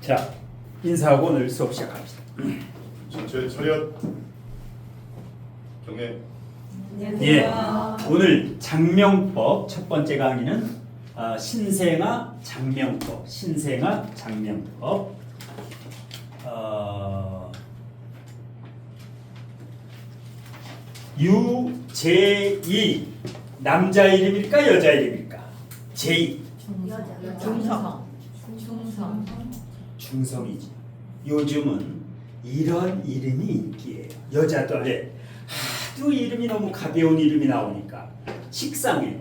자, 인사하고 오늘 수업 시작합시다. 전체 차렷 경례. 예, 오늘 장명법 첫 번째 강의는 신생아 장명법, 신생아 장명법. 유제이 남자 이름일까 여자 이름일까? 제이 중성이지. 요즘은 이런 이름이 인기예요. 여자들의 하도 이름이 너무 가벼운 이름이 나오니까 식상해.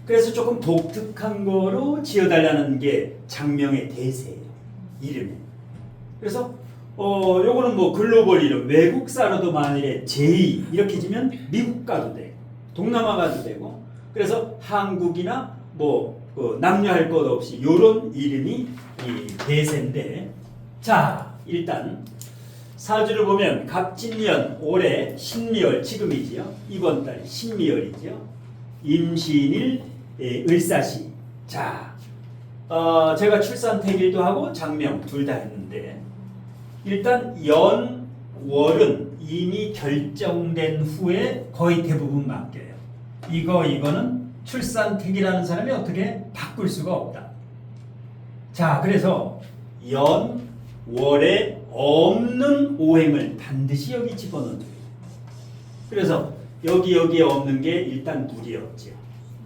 그래서 조금 독특한 거로 지어달라는 게 장명의 대세예요. 이름이. 그래서 요거는 뭐 글로벌 이름, 외국사로도 만일에 제이 이렇게 지면 미국 가도 돼, 동남아 가도 되고. 그래서 한국이나 그 남녀할 것 없이 요런 이름이 이 대세인데, 자 일단 사주를 보면 갑진년 올해 신미월 지금이지요. 이번 달 신미월이죠. 임신일 을사시. 자 제가 출산택일도 하고 장명 둘 다 했는데, 일단 연월은 이미 결정된 후에 거의 대부분 맡겨요. 이거는 출산택이라는 사람이 어떻게 바꿀 수가 없다. 자, 그래서 연월에 없는 오행을 반드시 여기 집어넣어줘요. 그래서 여기에 없는 게 일단 물이 없죠.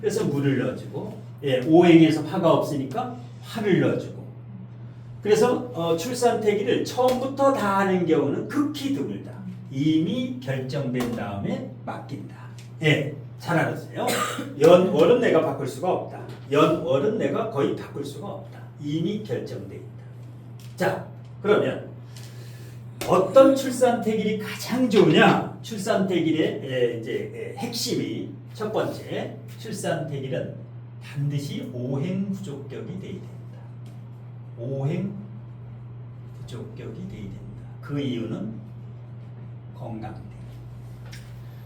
그래서 물을 넣어주고, 오행에서 화가 없으니까 화를 넣어주고. 그래서 출산태기를 처음부터 다 하는 경우는 극히 드물다. 이미 결정된 다음에 맡긴다. 잘 알았어요. 연월은 내가 바꿀 수가 없다. 연월은 내가 거의 바꿀 수가 없다. 이미 결정돼 있다. 자, 그러면 어떤 출산태길이 가장 좋으냐? 출산태길의 이제 핵심이 첫 번째, 출산태길은 반드시 오행부족격이 돼야 된다. 오행부족격이 돼야 된다. 그 이유는 건강대.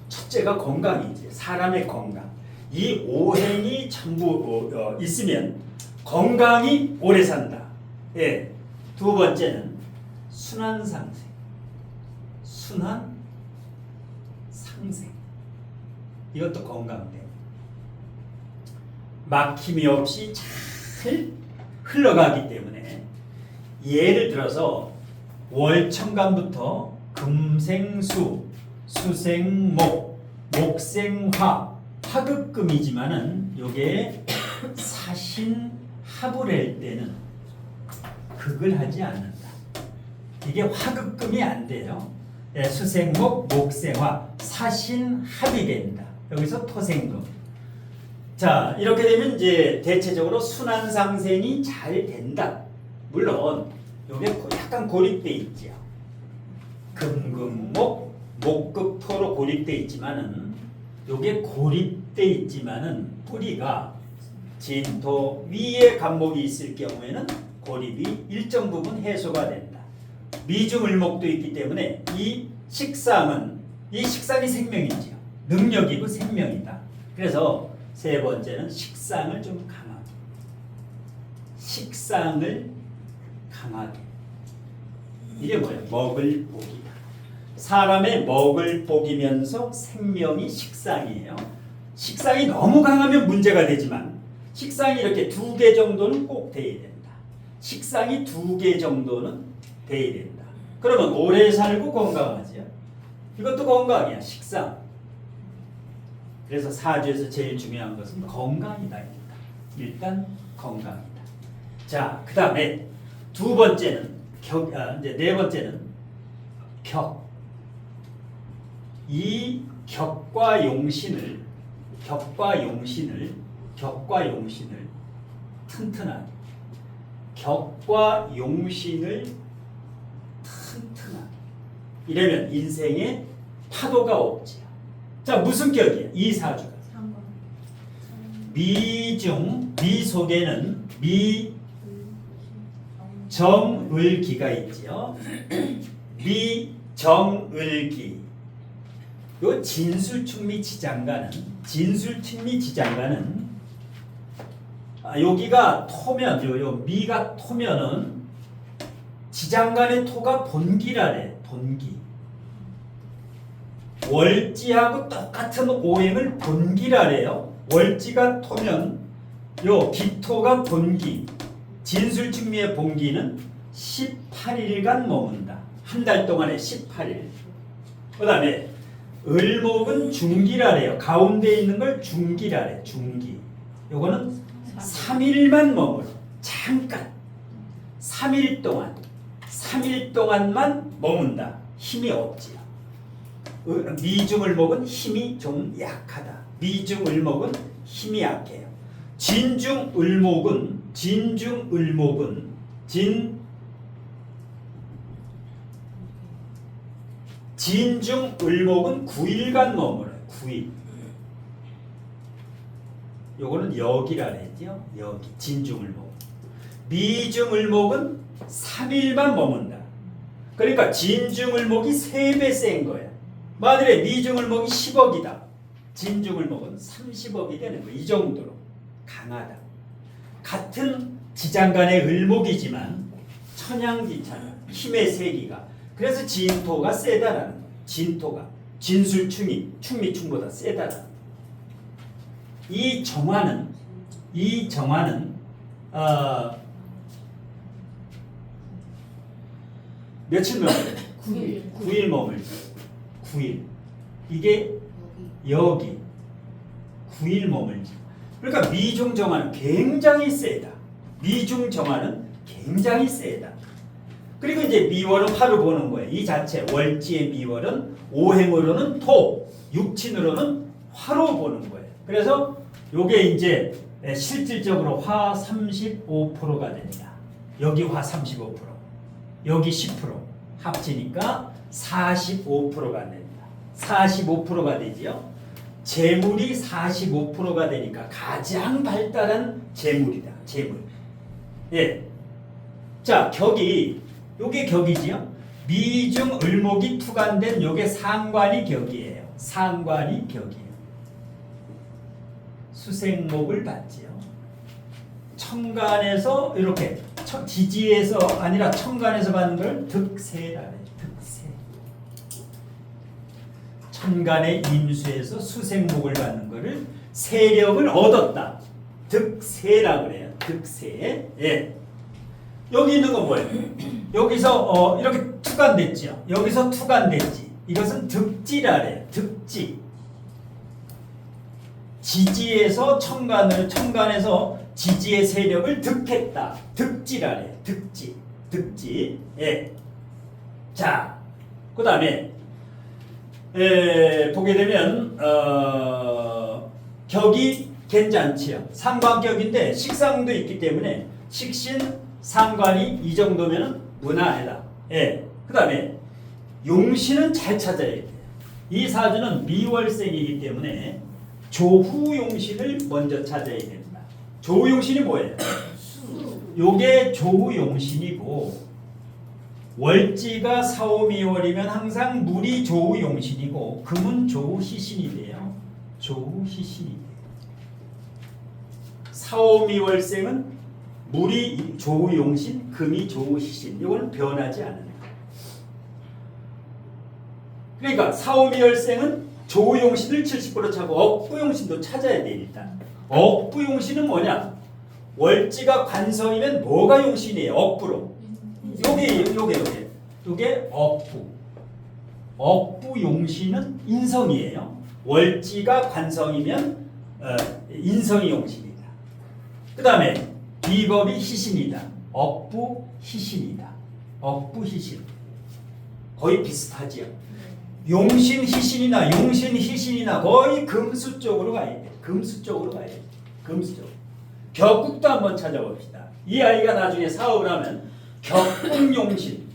첫째가 건강이지. 사람의 건강. 이 오행이 전부 있으면 건강이 오래 산다. 두 번째는 순환상생. 순환상생. 이것도 건강대. 막힘이 없이 잘 흘러가기 때문에, 예를 들어서 월천간부터 금생수, 수생목, 목생화, 화극금이지만은 요게 사신합을 할 때는 극을 하지 않는다. 이게 화극금이 안 돼요. 수생목, 목생화, 사신합이 된다. 여기서 토생금. 자, 이렇게 되면 이제 대체적으로 순환상생이 잘 된다. 물론 요게 약간 고립돼 있죠. 금금목, 목극토로 고립돼 있지만은, 요게 고립돼 있지만은 뿌리가 진토 위에 간목이 있을 경우에는 고립이 일정 부분 해소가 된다. 미중을목도 있기 때문에 이 식상이 생명이지요. 능력이고 생명이다. 그래서 세 번째는 식상을 좀 강하게. 식상을 강하게. 이게 뭐예요? 먹을 복이다. 사람의 먹을 복이면서 생명이 식상이에요. 식상이 너무 강하면 문제가 되지만, 식상이 이렇게 2개 정도는 꼭 돼야 된다. 식상이 2개 정도는 돼야 된다. 그러면 오래 살고 건강하죠. 이것도 건강이야, 식상. 그래서 사주에서 제일 중요한 것은 건강이다. 일단 건강이다. 자, 그 다음에 두 번째는 이제 네 번째는 격. 이 격과 용신을 튼튼하게. 격과 용신을 튼튼하게. 이러면 인생에 파도가 없지. 자, 무슨 격이야? 이 사주가. 미중, 미 속에는 미정을기가 있지요. 미정을기. 요 진술충미 지장가는 여기가 토면, 요 미가 토면은 지장간의 토가 본기라래. 본기. 월지하고 똑같은 오행을 본기라래요. 월지가 토면 요 기토가 본기, 진술충미의 본기는 18일간 머문다. 한 달 동안에 18일. 그 다음에 을목은 중기라래요. 가운데 있는 걸 중기라래. 중기. 요거는 3일만 머물러. 잠깐. 3일 동안만 머문다. 힘이 없지요. 미중을목은 힘이 좀 약하다. 미중을목은 힘이 약해요. 진중을목은 9일간 머물어요. 9일. 요거는 역이라 그랬죠. 여기 진중을목. 미중을목은 3일만 머문다. 그러니까 진중을목이 3배 센 거야. 만일에 미중을목이 10억이다. 진중을목은 30억이 되는 거야. 이 정도로 강하다. 같은 지장간의 을목이지만 천양지차는 힘의 세기가, 그래서 진토가 세다라는 거예요. 진토가 진술충이 충미충보다 세다라는 거예요. 이 정화는 며칠 머물어요? 9일 머물죠. 9일. 이게 여기 9일 머물죠. 그러니까 미중 정화는 굉장히 세다. 미중 정화는 굉장히 세다. 그리고 이제 미월은 화로 보는 거예요. 이 자체 월지의 미월은 오행으로는 토, 육친으로는 화로 보는 거예요. 그래서 요게 이제 실질적으로 화 35%가 됩니다. 여기 화 35%, 여기 10% 합치니까 45%가 됩니다. 45%가 되지요. 재물이 45%가 되니까 가장 발달한 재물이다. 재물. 예. 자, 격이 요게 격이지요. 미중 을목이 투간된 요게 상관이 격이에요. 상관이 격이에요. 수생목을 받지요. 천간에서 이렇게 지지에서 아니라 천간에서 받는 걸 득세라 해요. 득세. 천간의 임수에서 수생목을 받는 거를 세력을 얻었다. 득세라 그래요. 득세. 예. 여기 있는 건 뭐예요? 여기서 이렇게 투간됐죠. 여기서 투간됐지. 이것은 득지라 그래요. 득지. 지지에서 천간에서 지지의 세력을 득했다. 득지라 그래요. 득지. 득지. 예. 자, 그 다음에 보게 되면 격이 괜찮지요. 상관격인데 식상도 있기 때문에 식신 상관이 이 정도면 무난하다. 예. 그 다음에 용신은 잘 찾아야 돼요. 이 사주는 미월생이기 때문에 조후용신을 먼저 찾아야 됩니다. 조후용신이 뭐예요? 요게 조후용신이고, 월지가 사오미월이면 항상 물이 조후용신이고 금은 조후희신이 돼요. 조후희신이 돼요. 사오미월생은 물이 조후용신, 금이 조후희신. 이거는 변하지 않는 거예요. 그러니까 사오미월생은 조후용신을 70% 차고 억부용신도 찾아야 돼. 일단 억부용신은 뭐냐? 월지가 관성이면 뭐가 용신이에요? 억부로. 요게 억부. 억부용신은 인성이에요. 월지가 관성이면 인성이 용신이다. 그 다음에 비겁이 희신이다. 억부희신이다. 억부희신. 거의 비슷하지요. 용신희신이나 용신희신이나 거의 금수 쪽으로 가야 돼. 금수 쪽으로 가야 돼. 금수 쪽. 격국도 한번 찾아봅시다. 이 아이가 나중에 사업을 하면 격국용신.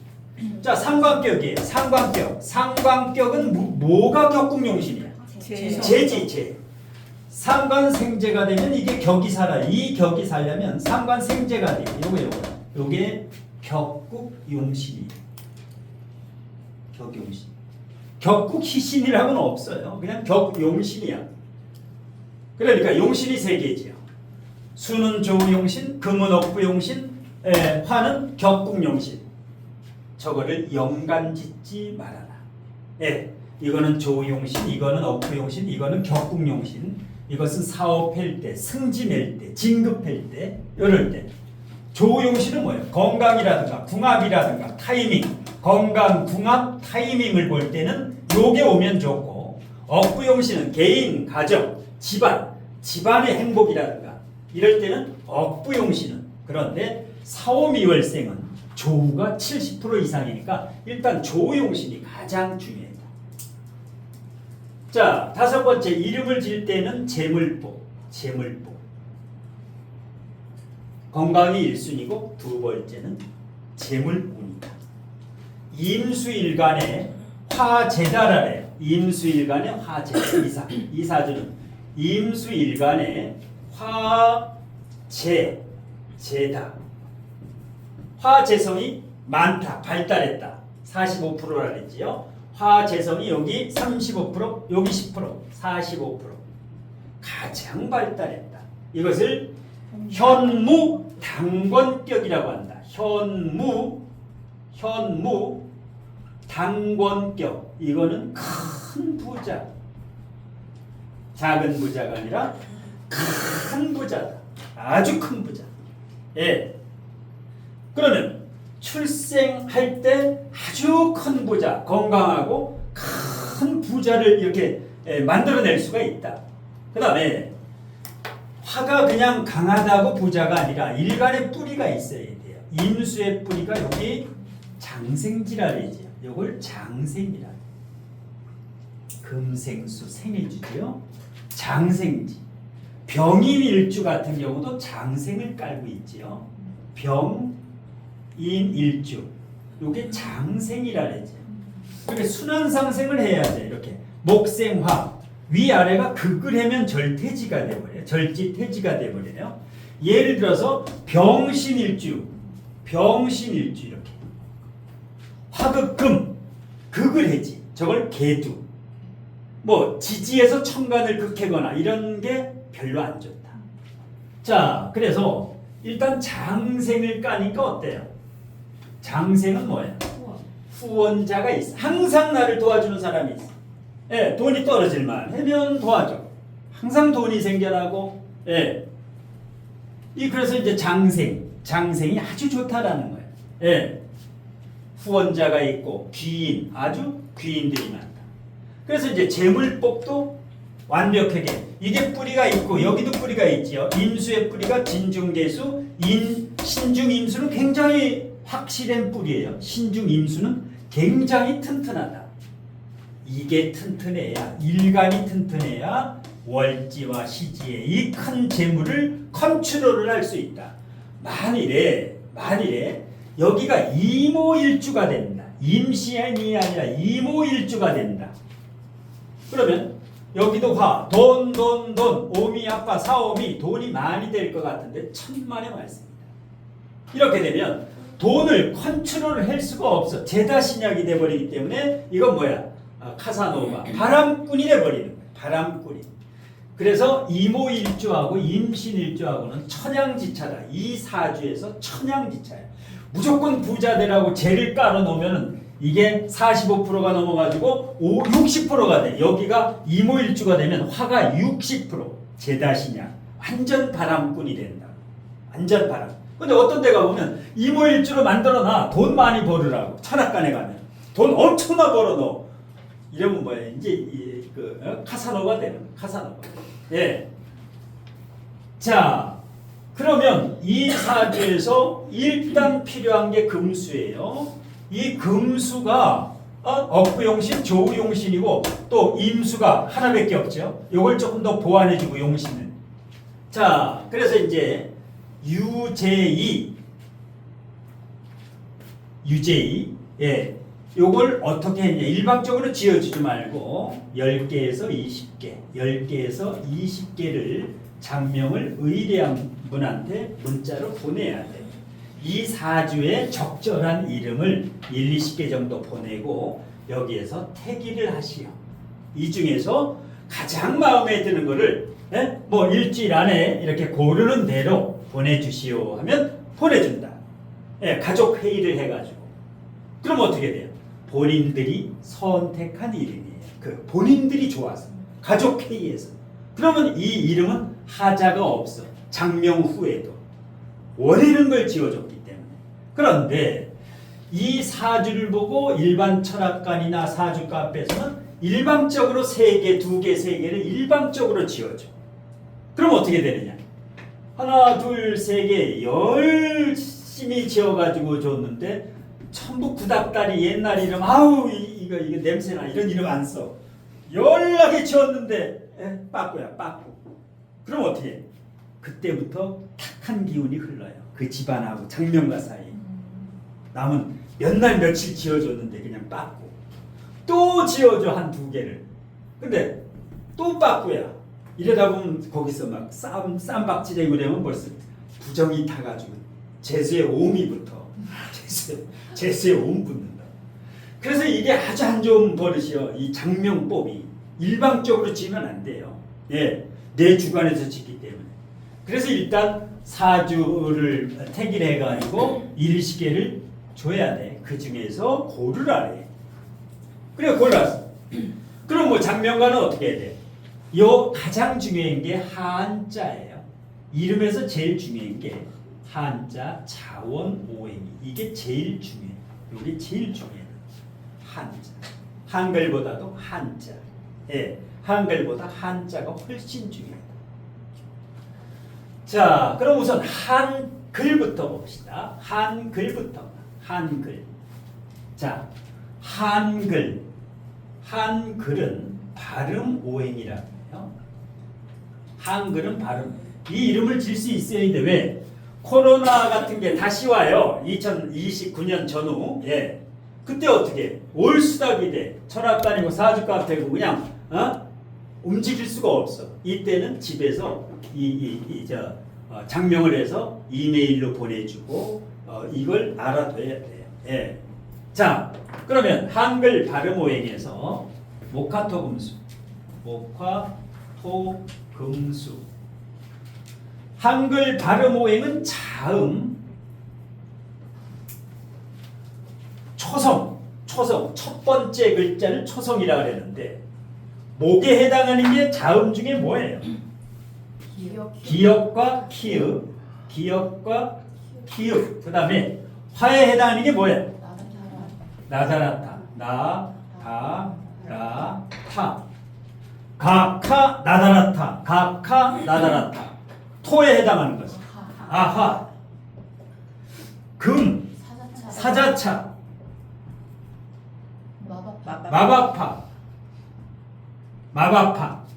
자, 상관격이에요. 상관격. 상관격은 뭐가 격국용신이야? 재지, 재. 상관생재가 되면 이게 격이 살아요. 이 격이 살려면 상관생재가 돼요. 요게 격국용신이에요. 격용신. 격국희신이라고는 없어요. 그냥 격용신이야. 그러니까 용신이 세 개지요. 수는 조용신, 금은 억부용신, 화는 격국용신. 저거를 연간 짓지 말아라. 예, 이거는 조용신, 이거는 억부용신, 이거는 격국용신. 이것은 사업할 때, 승진할 때, 진급할 때, 이럴 때. 조용신은 뭐예요? 건강이라든가 궁합이라든가 타이밍, 건강, 궁합, 타이밍을 볼 때는 요게 오면 좋고, 억부용신은 개인, 가정, 집안의 행복이라든가 이럴 때는 억부용신은. 그런데 사오미월생은 조우가 70% 이상이니까 일단 조용신이 가장 중요해요. 자, 다섯 번째, 이름을 지을 때는 재물복. 건강이 1순위고 두 번째는 재물운이다. 임수일간에 화재다라래요. 임수일간에 화재다. 이 사주는 임수일간에 화재다. 화재성이 많다, 발달했다. 45%라 그랬지요. 화재성이 여기 35%, 여기 10%, 45%. 가장 발달했다. 이것을 현무당권격이라고 한다. 현무당권격. 이거는 큰 부자. 작은 부자가 아니라 큰 부자다. 아주 큰 부자. 예. 그러면 출생할 때 아주 큰 부자, 건강하고 큰 부자를 이렇게 만들어낼 수가 있다. 그 다음에 화가 그냥 강하다고 부자가 아니라 일간의 뿌리가 있어야 돼요. 임수의 뿌리가 여기 장생지라 그러죠. 이걸 장생이라. 금생수 생일주죠. 장생지. 병인일주 같은 경우도 장생을 깔고 있지요. 병인일주. 이게 장생이라 그러죠. 그러니까 순환상생을 해야 돼. 이렇게 목생화. 위아래가 극을 하면 절퇴지가 돼버려요. 절지퇴지가 돼버려요. 예를 들어서 병신일주 이렇게 화극금 극을 해지. 저걸 개두. 뭐 지지에서 천간을 극하거나 이런 게 별로 안 좋다. 자, 그래서 일단 장생을 까니까 어때요? 장생은 뭐예요? 후원자가 있어. 항상 나를 도와주는 사람이 있어. 예, 돈이 떨어질만 하면 도와줘. 항상 돈이 생겨나고, 예. 그래서 이제 장생이 아주 좋다라는 거예요. 예. 후원자가 있고, 귀인, 아주 귀인들이 많다. 그래서 이제 재물복도 완벽하게, 이게 뿌리가 있고, 여기도 뿌리가 있지요. 임수의 뿌리가 진중개수, 신중임수는 굉장히 확실한 뿌리예요. 신중임수는 굉장히 튼튼하다. 이게 튼튼해야, 일간이 튼튼해야 월지와 시지의 이 큰 재물을 컨트롤을 할 수 있다. 만일에 여기가 이모일주가 된다. 임시한이 아니라 이모일주가 된다. 그러면 여기도 화, 돈, 오미, 아빠, 사오미, 돈이 많이 될 것 같은데 천만의 말씀입니다. 이렇게 되면 돈을 컨트롤을 할 수가 없어. 제다신약이 돼버리기 때문에 이건 뭐야? 카사노바, 바람꾼이 돼버리는 거예요. 바람꾼이. 그래서 이모일주하고 임신일주하고는 천양지차다. 이 사주에서 천양지차야. 무조건 부자 되라고 재를 깔아놓으면 이게 45%가 넘어가지고 60%가 돼. 여기가 이모일주가 되면 화가 60%. 제다신약. 완전 바람꾼이 된다. 완전 바람. 근데 어떤 데가 보면 이모일주로 만들어놔. 돈 많이 벌으라고. 천학관에 가면. 돈 엄청나 벌어넣어. 이러면 뭐예요? 이제 카사노가 되는 거예요. 카사노가. 예. 자, 그러면 이 사주에서 일단 필요한 게 금수예요. 이 금수가 억부용신, 조우용신이고 또 임수가 하나밖에 없죠. 이걸 조금 더 보완해주고 용신을. 자, 그래서 이제 유제이, 예. 요걸 어떻게 했냐. 일방적으로 지어주지 말고 10개에서 20개, 10개에서 20개를 장명을 의뢰한 분한테 문자로 보내야 돼. 이 사주에 적절한 이름을 1, 20개 정도 보내고 여기에서 태기를 하시오. 이 중에서 가장 마음에 드는 거를 뭐 일주일 안에 이렇게 고르는 대로 보내주시오 하면 보내준다. 가족 회의를 해가지고. 그럼 어떻게 돼요? 본인들이 선택한 이름이에요. 그 본인들이 좋아서 가족 회의에서. 그러면 이 이름은 하자가 없어. 장명 후에도 원하는 걸 지어줬기 때문에. 그런데 이 사주를 보고 일반 철학관이나 사주 카페에서는 일방적으로 3개, 2개, 3개를 일방적으로 지어줘. 그럼 어떻게 되느냐? 하나, 둘, 3개 열심히 지어가지고 줬는데 천북 구닥다리 옛날 이름 아우 이거 냄새나 이런 이름 안 써. 연락에 지었는데 빠꾸야 빠꾸. 그럼 어떻게 해? 그때부터 탁한 기운이 흘러요. 그 집안하고 장명가 사이. 남은 몇 날 며칠 지어줬는데 그냥 빠꾸. 또 지어줘 한 2개를. 근데 또 빠꾸야. 이러다 보면 거기서 막 쌈박질하고 그러면 벌써 부정이 타가지고 재수의 오음이 붙어. 재수의 오음 붙는다. 그래서 이게 아주 안 좋은 버릇이요. 이 장명법이 일방적으로 지면 안 돼요. 예, 내 주관에서 짓기 때문에. 그래서 일단 사주를 택일해가지고 일시계를 줘야 돼. 그 중에서 고르라래. 그래 골랐어. 그럼 뭐 장명가는 어떻게 해야 돼? 요 가장 중요한 게 한자예요. 이름에서 제일 중요한 게 한자, 자원, 오행이. 이게 제일 중요해. 이게 제일 중요해. 한자. 한글보다도 한자. 예, 한글보다 한자가 훨씬 중요해요. 자, 그럼 우선 한글부터 봅시다. 한글부터. 한글. 자, 한글. 한글은 발음 오행이라고 해요. 한글은 발음. 이 이름을 질 수 있어야 돼. 왜? 코로나 같은 게 다시 와요. 2029년 전후. 예. 그때 어떻게? 올수답이 돼. 철학관이고 사주가 되고 그냥 움직일 수가 없어. 이때는 집에서 장명을 해서 이메일로 보내주고 이걸 알아둬야 돼요. 예. 자, 그러면 한글 발음 오행에서 목화토금수, 목화토금수. 한글 발음 오행은 자음, 초성 첫 번째 글자를 초성이라고 그랬는데 목에 해당하는 게 자음 중에 뭐예요? 기역과 키읔, 기역과 키읔. 그 다음에 화에 해당하는 게 뭐예요? 나다라타, 나다라타. 가카 나다라타, 가카 나다라타. 토에 해당하는 것은 아하. 금, 사자차, 마바파.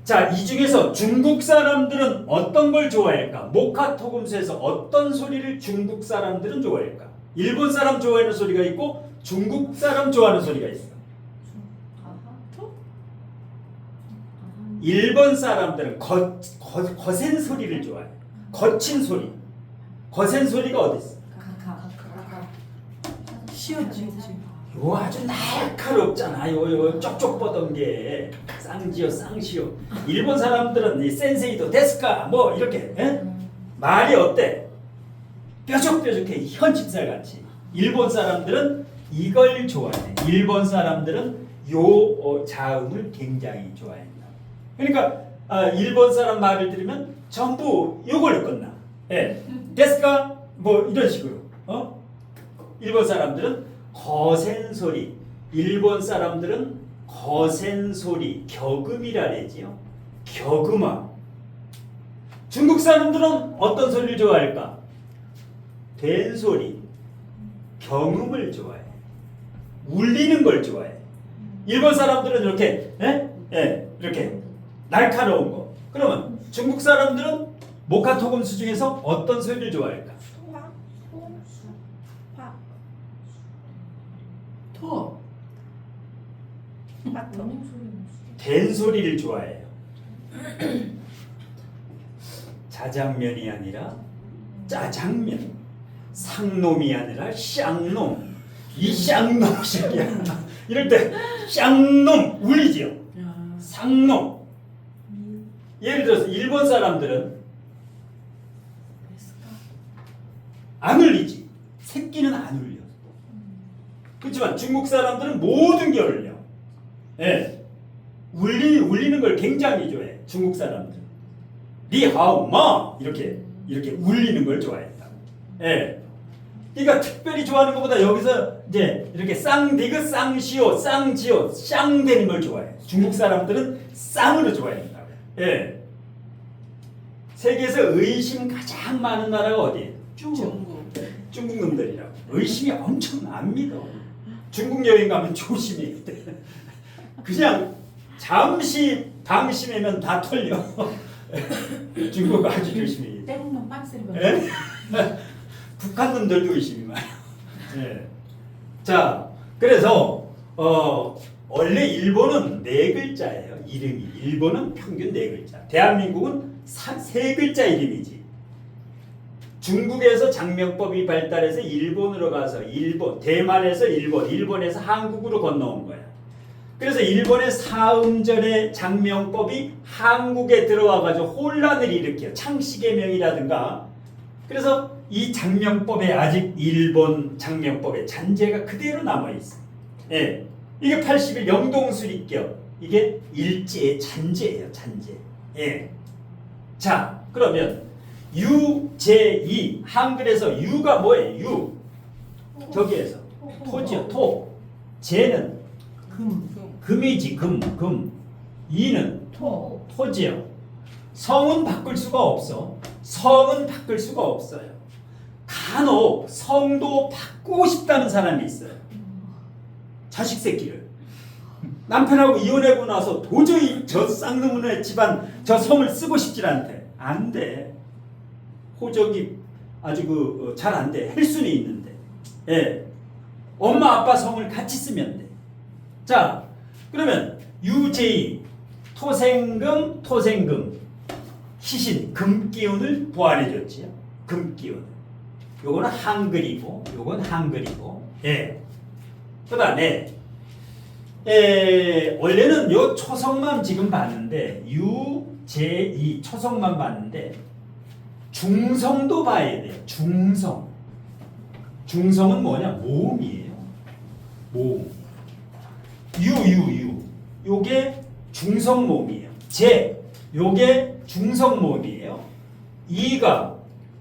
자, 이 중에서 중국 사람들은 어떤 걸 좋아할까? 목화토금수에서 어떤 소리를 중국 사람들은 좋아할까? 일본 사람 좋아하는 소리가 있고 중국 사람 좋아하는 소리가 있어. 일본 사람들은 거센 소리를 좋아해. 거친 소리. 거센 소리가 어디 있어? 요 아주 날카롭잖아. 요 쪽쪽 뻗은 게 쌍지요, 쌍시요. 일본 사람들은 이 센세이도 데스까 뭐 이렇게 말이 어때? 뾰족뾰족해. 현집살 같이. 일본 사람들은 이걸 좋아해. 일본 사람들은 요 자음을 굉장히 좋아한다. 그러니까 일본 사람 말을 들으면 전부 요걸로 끝나. 예, 데스까 뭐 이런 식으로. 일본 사람들은 거센 소리. 일본 사람들은 거센 소리, 격음이라 그러지요. 격음아. 중국 사람들은 어떤 소리를 좋아할까? 된 소리, 경음을 좋아해. 울리는 걸 좋아해. 일본 사람들은 이렇게, 이렇게 날카로운 거. 그러면 중국 사람들은 목화토금수 중에서 어떤 소리를 좋아할까? 된 소리를 좋아해요. 자장면이 아니라 짜장면. 상놈이 아니라 쌍놈. 이 쌍놈 새끼야. 이럴 때 쌍놈 울리지요. 상놈. 예를 들어서 일본 사람들은 안 울리지. 새끼는 안 울려. 그렇지만 중국 사람들은 모든 게 울려. 예. 울리는 걸 굉장히 좋아해. 중국 사람들. 니하오 마 이렇게 울리는 걸 좋아했다. 예. 그러니까 특별히 좋아하는 것보다 여기서 이제 이렇게 쌍디귿, 쌍시오, 쌍지오, 쌍되는 걸 좋아해. 중국 사람들은 쌍으로 좋아한다. 예. 세계에서 의심 가장 많은 나라가 어디예요? 중국 놈들이라고. 의심이 엄청 안 믿어. 중국 여행 가면 조심해야 돼. 그냥 잠시 방심하면 다 털려. 중국 아주 조심해야 돼. 때문에 빡세게 예? 북한 놈들도 의심이 많아요. 예. 자, 그래서 원래 일본은 네 글자예요. 이름이. 일본은 평균 네 글자. 대한민국은 세 글자 이름이지. 중국에서 장명법이 발달해서 일본으로 가서 대만에서 일본에서 한국으로 건너온 거야. 그래서 일본의 사음절의 장명법이 한국에 들어와가지고 혼란을 일으켜. 창씨개명이라든가. 그래서 이 장명법에 아직 일본 장명법의 잔재가 그대로 남아있어. 예. 이게 80일 영동수립경. 이게 일제의 잔재예요. 잔재. 예. 자, 그러면 유제이. 한글에서 유가 뭐예요? 유. 저기에서 토지요. 토. 제는 금이지. 금. 이는 토지요. 성은 바꿀 수가 없어. 성은 바꿀 수가 없어요. 간혹 성도 바꾸고 싶다는 사람이 있어요. 자식 새끼를. 남편하고 이혼하고 나서 도저히 저 쌍놈의 집안 저 성을 쓰고 싶질 않대. 안 돼. 호적이 아주 잘 안 돼. 할 수는 있는데. 예. 엄마 아빠 성을 같이 쓰면 돼. 자, 그러면 유제이 토생금 희신 금기운을 보완해줬지요. 금기운. 요거는 한글이고, 요건 한글이고. 예. 그다음에 원래는 요 초성만 지금 봤는데 유제이 초성만 봤는데 중성도 봐야 돼요. 중성. 중성은 뭐냐? 모음이에요. 모음. 유. 요게 중성 모음이에요. 요게 중성 모음이에요. 이가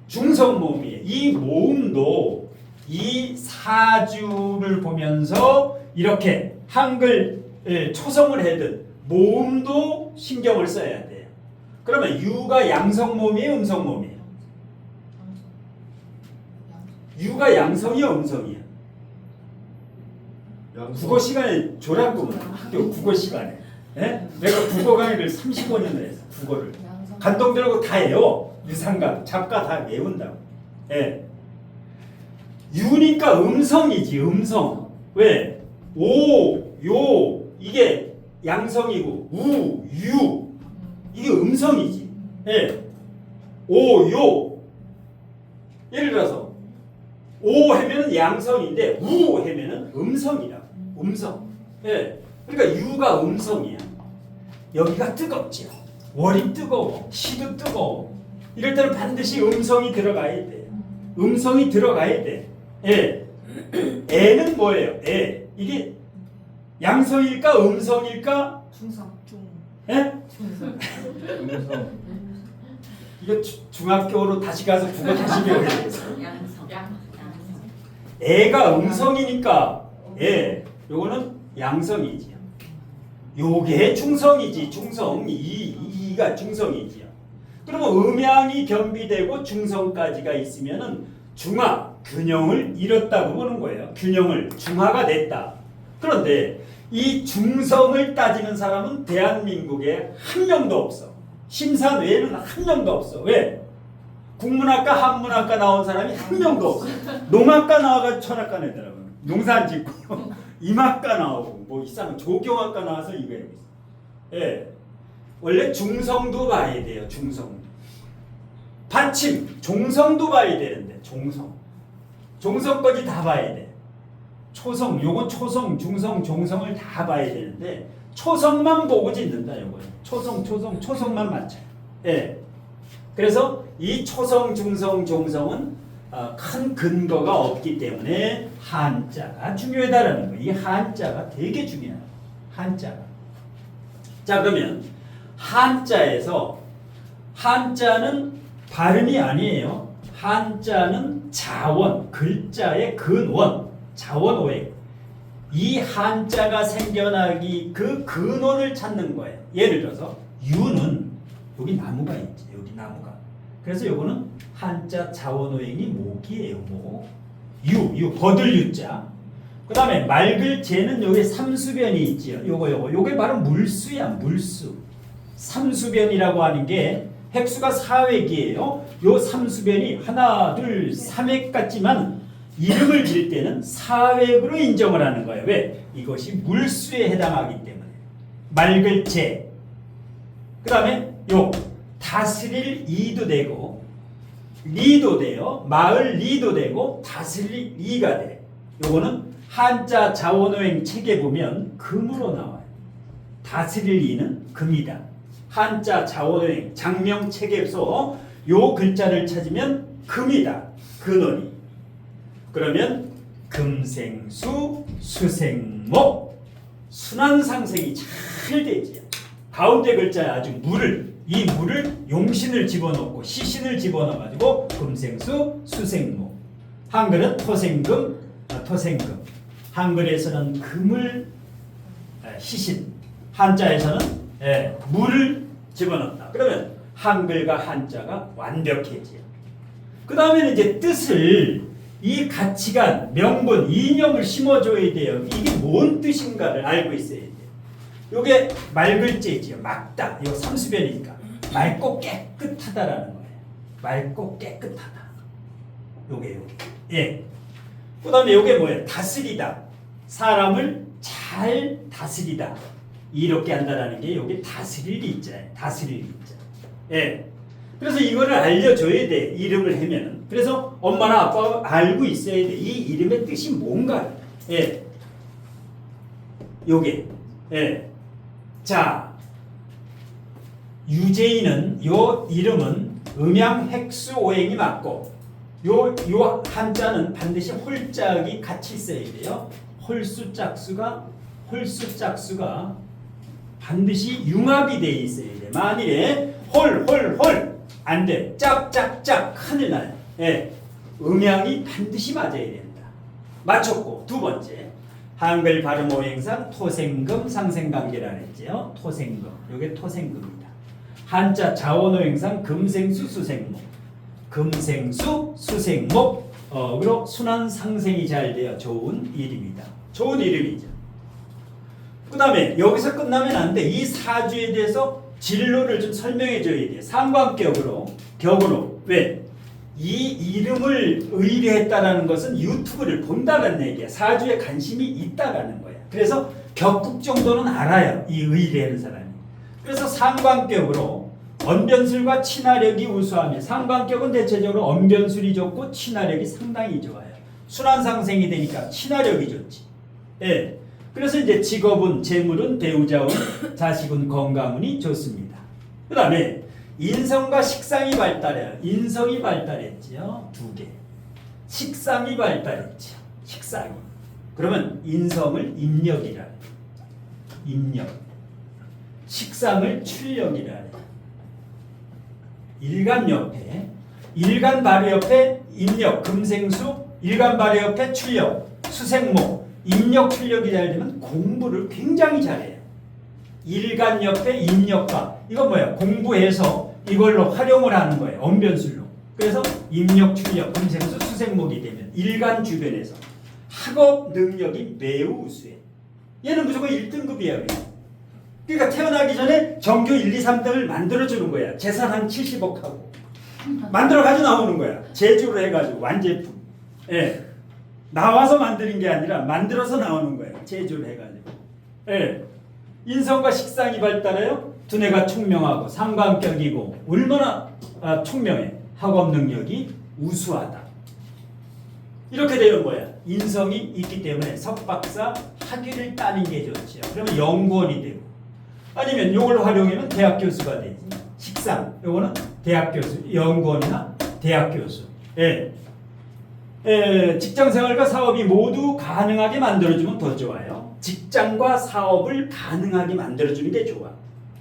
중성 모음이에요. 이 모음도 이 사주를 보면서 이렇게 한글 초성을 해든 모음도 신경을 써야 돼요. 그러면 유가 양성 모음이에요, 음성 모음이에요? 유가 양성이요, 음성이요? 국어 시간에 조랑구면 학교 국어 시간에. 예? 내가 국어 강의를 35년을 했어. 국어를. 간동들하고 다 외워. 유상가, 작가 다 외운다고. 예. 유니까 음성이지. 음성. 왜? 오, 요 이게 양성이고 우, 유 이게 음성이지. 예. 오, 요. 예를 들어서 오 하면은 양성인데 우 하면은 음성이라. 음성. 예. 그러니까 유가 음성이야. 여기가 뜨겁죠. 월이 뜨거워. 시도 뜨거워. 이럴 때는 반드시 음성이 들어가야 돼. 음성이 들어가야 돼. 예. 애는 뭐예요? 애. 이게 양성일까 음성일까? 중성. 예? 음성. 이거 중학교로 다시 가서 국어 다시 배워야 되겠어. 양성. 애가 음성이니까 애. 요거는 양성이지요. 요게 중성이지. 중성. 이가 중성이지요. 그러면 음양이 겸비되고 중성까지가 있으면은 중화, 균형을 잃었다고 보는 거예요. 균형을 중화가 됐다. 그런데 이 중성을 따지는 사람은 대한민국에 한 명도 없어. 심산 외에는 한 명도 없어. 왜? 국문학과, 한문학과 나온 사람이 한 명도 없어. 농학과 나와가지고 천학과 내더라고요. 농사 짓고 임학과 나오고 뭐 이상한 조경학과 나와서 이거 하고 있어. 예. 원래 중성도 봐야 돼요. 중성도. 받침, 종성도 봐야 되는데 종성. 종성까지 다 봐야 돼. 초성, 요건 초성, 중성, 종성을 다 봐야 되는데 초성만 보고 짓는다. 요거는 초성만 맞춰요. 예. 그래서 이 초성, 중성, 종성은 큰 근거가 없기 때문에 한자가 중요하다라는 거예요. 이 한자가 되게 중요해요. 한자가. 자, 그러면 한자에서 한자는 발음이 아니에요. 한자는 자원, 글자의 근원, 자원오행. 이 한자가 생겨나기 그 근원을 찾는 거예요. 예를 들어서 유는 여기 나무가 있지. 여기 나무가. 그래서 요거는 한자 자원오행이 목이에요. 목. 유 버들 유자. 그 다음에 맑을 재는 여기 삼수변이 있지요. 요게 바로 물수야. 물수. 삼수변이라고 하는 게 획수가 4획이에요. 요 삼수변이 하나, 둘, 3획 같지만 이름을 지을 때는 4획으로 인정을 하는 거예요. 왜? 이것이 물수에 해당하기 때문에. 맑을 재. 그 다음에 요 다스릴 이도 되고 리도 돼요. 마을 리도 되고 다스릴 이가 돼. 요거는 한자 자원오행 책에 보면 금으로 나와요. 다스릴 이는 금이다. 한자 자원오행 장명 책에서 요 글자를 찾으면 금이다. 근원이. 그러면 금생수 수생목 순환상생이 잘 되지요. 가운데 글자에 아주 이 물을 용신을 집어넣고 시신을 집어넣어가지고 금생수 수생목. 한글은 토생금, 토생금. 한글에서는 금을 시신, 한자에서는 물을 집어넣는다. 그러면 한글과 한자가 완벽해지요. 그 다음에는 이제 뜻을 이 가치관, 명분, 이념을 심어줘야 돼요. 이게 뭔 뜻인가를 알고 있어야 돼요. 요게 맑을재지요. 맑다. 이거 삼수변이니까 맑고 깨끗하다라는 거예요. 맑고 깨끗하다. 요게. 예. 그 다음에 요게 뭐예요? 다스리다. 사람을 잘 다스리다. 이렇게 한다라는 게 요게 다스릴 이자예요. 다스릴 이자. 예. 그래서 이거를 알려줘야 돼. 이름을 하면은. 그래서 엄마나 아빠가 알고 있어야 돼. 이 이름의 뜻이 뭔가. 예. 요게. 예. 자. 유재인은 요 이름은 음양 획수 오행이 맞고 요 한자는 반드시 홀짝이 같이 있어야 돼요. 홀수 짝수가 반드시 융합이 돼 있어야 돼. 만일에 홀 안 돼. 짝짝짝 큰일 나요. 예. 음양이 반드시 맞아야 된다. 맞췄고 두 번째 한글 발음 오행상 토생금 상생관계라 했죠. 토생금. 요게 토생금이다. 한자 자원 오행상 금생수 수생목. 금생수 수생목 그리고 순환 상생이 잘 되어 좋은 이름이다. 좋은 이름이죠. 그 다음에 여기서 끝나면 안 돼. 이 사주에 대해서 진로를 좀 설명해 줘야 돼. 상관격으로 왜? 이 이름을 의뢰했다라는 것은 유튜브를 본다는 얘기야. 사주에 관심이 있다라는 거야. 그래서 격국 정도는 알아요. 이 의뢰하는 사람이. 그래서 상관격으로 언변술과 친화력이 우수하며 상관격은 대체적으로 언변술이 좋고 친화력이 상당히 좋아요. 순환상생이 되니까 친화력이 좋지. 예. 그래서 이제 직업은 재물은 배우자운 자식은 건강운이 좋습니다. 그 다음에 인성과 식상이 발달해요. 인성이 발달했지요. 2개. 식상이 발달했죠. 식상이. 그러면 인성을 인력이라 해요. 인력. 식상을 출력이라 해요. 일간 옆에 일간 바로 옆에 인력 금생수 일간 바로 옆에 출력 수생목 인력 출력이 잘 되면 공부를 굉장히 잘해요. 일간 옆에 인력과 이건 뭐야? 공부해서 이걸로 활용을 하는 거예요. 언변술로. 그래서 인력 출력 금생수 수생목이 되면 일간 주변에서 학업 능력이 매우 우수해. 얘는 무조건 1등급이야. 그러니까 태어나기 전에 전교 1, 2, 3등을 만들어주는 거야. 재산 한 70억 하고. 만들어가지고 나오는 거야. 제조를 해가지고 완제품. 예. 나와서 만드는 게 아니라 만들어서 나오는 거예요. 제조를 해가지고. 예. 인성과 식상이 발달해요. 두뇌가 총명하고 상관격이고 얼마나 총명해. 학업 능력이 우수하다. 이렇게 되면 뭐야? 인성이 있기 때문에 석박사 학위를 따는 게 좋죠. 그러면 연구원이 되고 아니면 이걸 활용하면 대학 교수가 되지. 식상, 요거는 대학 교수, 연구원이나 대학 교수. 예. 직장 생활과 사업이 모두 가능하게 만들어주면 더 좋아요. 직장과 사업을 가능하게 만들어주는 게 좋아.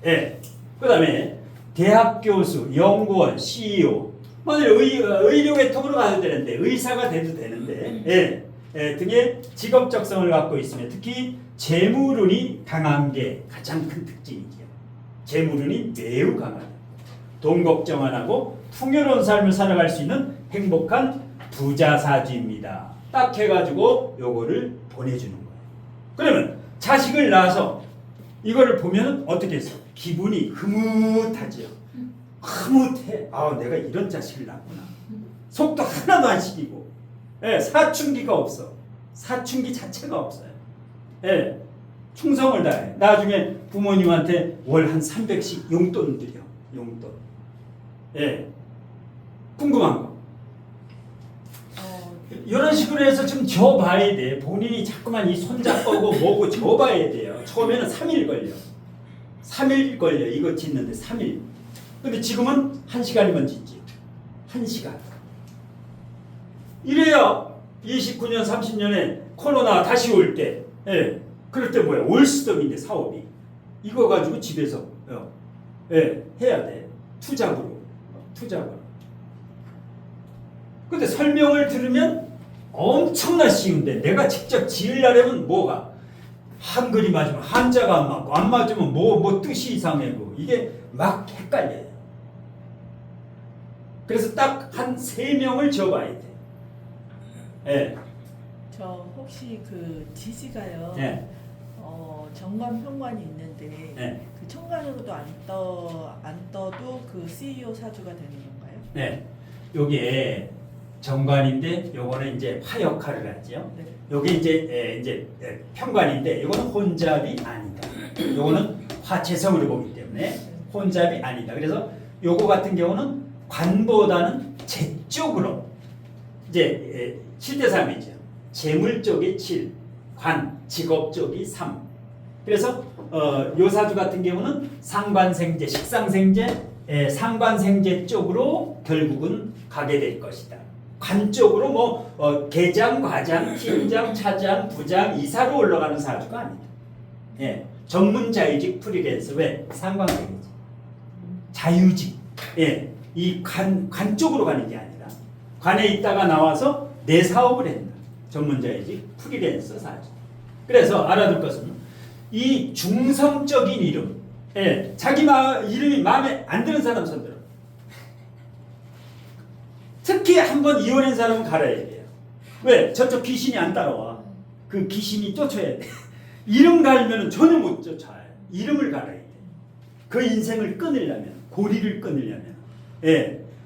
그 다음에 대학 교수, 연구원, CEO, 의료 계통으로 가도 되는데, 의사가 돼도 되는데, 등의 직업적성을 갖고 있으면 특히 재물운이 강한 게 가장 큰 특징이죠. 재물운이 매우 강하다. 돈 걱정 안 하고 풍요로운 삶을 살아갈 수 있는 행복한 부자사주입니다. 딱 해가지고 요거를 보내주는 거예요. 그러면 자식을 낳아서 이거를 보면 어떻게 했어? 기분이 흐뭇하지요. 흐뭇해. 아, 내가 이런 자식을 낳았구나. 속도 하나도 안 시키고, 사춘기가 없어. 사춘기 자체가 없어요. 충성을 다해. 나중에 부모님한테 월 한 300씩 용돈 드려. 용돈. 궁금한 거. 이런 식으로 해서 좀 줘봐야 돼. 본인이 자꾸만 이 손잡고 뭐고 줘봐야 돼요. 처음에는 3일 걸려. 3일 걸려. 이거 짓는데 3일. 근데 지금은 1시간이면 짓지. 1시간. 이래야 29년, 30년에 코로나 다시 올 때, 그럴 때 뭐야? 올스톱인데 사업이. 이거 가지고 집에서 해야 돼. 투잡으로. 근데 설명을 들으면 엄청나 쉬운데 내가 직접 지으려면 뭐가? 한글이 맞으면 한자가 안 맞고 안 맞으면 뭐 뜻이 이상하고 이게 막 헷갈려요. 그래서 딱 한 3명을 지어봐야 돼. 저 혹시 그 지지가요. 네. 정관 평관이 있는데 네. 그 천간으로도 안 떠도 그 CEO 사주가 되는 건가요? 네. 요게 정관인데 요거는 이제 화 역할을 하죠. 네. 요게 이제 평관인데 요거는 혼잡이 아니다. 요거는 화채성으로 보기 때문에 혼잡이 아니다. 그래서 요거 같은 경우는 관보다는 재 쪽으로 이제 7대 3이죠. 재물 쪽이 7, 관, 직업 쪽이 3. 그래서 요 사주 같은 경우는 상관생재, 식상생재, 상관생재 쪽으로 결국은 가게 될 것이다. 관 쪽으로 뭐 계장, 과장, 팀장, 차장, 부장, 이사로 올라가는 사주가 아니다. 전문자유직 프리랜서. 왜? 상관생재지. 자유직. 이 관 쪽으로 가는 게 아니라 관에 있다가 나와서 내 사업을 한다. 전문자유직 프리랜서 사주. 그래서 알아둘 것은 이 중성적인 이름, 자기 이름이 마음에 안 드는 사람 손들어. 특히 한번 이혼한 사람은 갈아야 돼요. 왜? 저쪽 귀신이 안 따라와. 그 귀신이 쫓아야 돼. 이름 갈면 전혀 못 쫓아요. 이름을 갈아야 돼. 그 인생을 끊으려면, 고리를 끊으려면.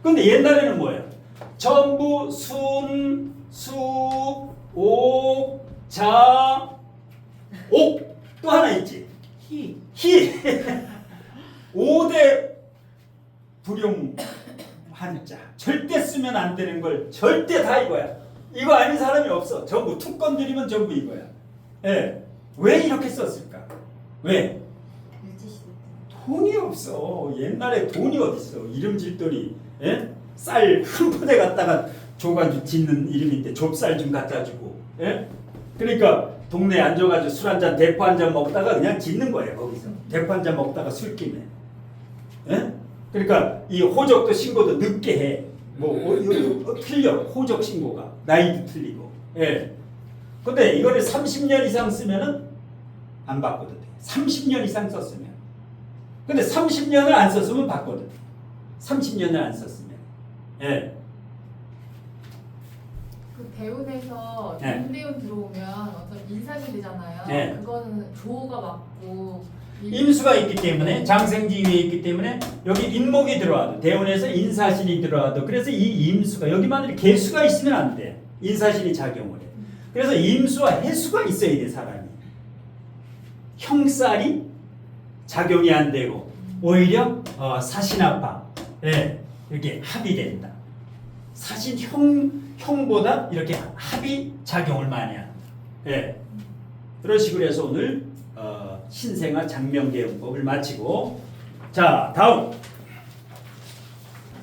근데 옛날에는 뭐예요? 전부 순, 수, 옥, 자, 옥. 또 하나 있지. 희. 5대 불용 한자. 절대 쓰면 안 되는 걸 절대 다 이거야. 이거 아닌 사람이 없어. 전부 툭 건드리면 전부 이거야. 왜 이렇게 썼을까? 왜? 돈이 없어. 옛날에 돈이 어딨어. 이름 질 돈이. 쌀 한 포대 갖다가 줘가지고 짓는 이름인데 좁쌀 좀 갖다 주고. 그러니까 동네에 앉아가지고 술 한잔 대포 한잔 먹다가 그냥 짓는 거예요. 거기서 대포 한잔 먹다가 술김에. 그러니까 이 호적도 신고도 늦게 해. 틀려. 호적 신고가 나이도 틀리고. 근데 이거를 30년 이상 쓰면은 안 바꿔도 돼. 30년 이상 썼으면. 근데 30년을 안 썼으면 바꿔도 돼. 30년을 안 썼으면. 그 대운에서 네. 임대운 들어오면 어떤 인사이 되잖아요. 네. 그거는 조가 맞고 임수가 있기 때문에 장생지 위에 있기 때문에 여기 인목이 들어와도 대운에서 인사신이 들어와도 그래서 이 임수가 여기만 개수가 있으면 안 돼. 인사신이 작용을 해. 그래서 임수와 해수가 있어야 돼 사람이. 형살이 작용이 안 되고 오히려 사신아파 이렇게 합이 된다. 사신 형보다 이렇게 합이 작용을 많이 한다. 그런 식으로 해서 오늘 신생아 장명계용법을 마치고 자 다음